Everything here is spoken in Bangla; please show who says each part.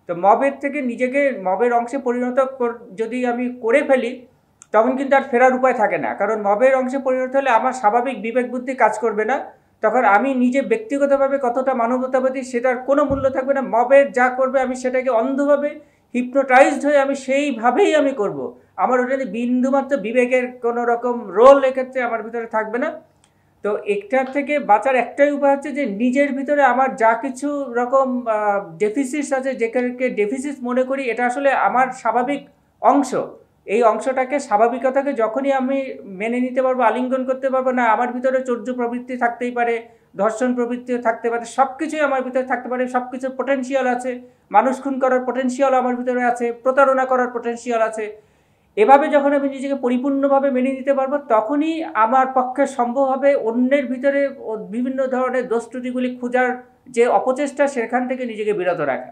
Speaker 1: তো মবের থেকে নিজেকে মবের অংশে পরিণত যদি আমি করে ফেলি, তখন কিন্তু আর ফেরার উপায় থাকে না। কারণ মবের অংশে পরিণত হলে আমার স্বাভাবিক বিবেক বুদ্ধি কাজ করবে না, তখন আমি নিজে ব্যক্তিগতভাবে কতটা মানবতাবাদী সেটার কোনো মূল্য থাকবে না। মবের যা করবে আমি সেটাকে অন্ধভাবে হিপনোটাইজড হয়ে আমি সেইভাবেই আমি করব। আমার ওটা বিন্দুমাত্র বিবেকের কোনো রকম রোল এক্ষেত্রে আমার ভিতরে থাকবে না। তো এটার থেকে বাঁচার একটাই উপায় হচ্ছে যে নিজের ভিতরে আমার যা কিছু রকম ডেফিসিটস আছে, যেখানে ডেফিসিট মনে করি এটা আসলে আমার স্বাভাবিক অংশ, এই অংশটাকে স্বাভাবিকতাকে যখনই আমি মেনে নিতে পারবো, আলিঙ্গন করতে পারবো, না আমার ভিতরে চৌর্য প্রবৃত্তি থাকতেই পারে, ধর্ষণ প্রবৃত্তিও থাকতে পারে, সব কিছুই আমার ভিতরে থাকতে পারে, সব কিছুর পোটেনশিয়াল আছে, মানুষ খুন করার পোটেনশিয়াল আমার ভিতরে আছে, প্রতারণা করার পোটেনশিয়াল আছে। এভাবে যখন আমি নিজেকে পরিপূর্ণভাবে মেনে নিতে পারবো, তখনই আমার পক্ষে সম্ভব হবে অন্যের ভিতরে বিভিন্ন ধরনের দোষ ত্রুটিগুলি খোঁজার যে অপচেষ্টা, সেখান থেকে নিজেকে বিরত রাখা।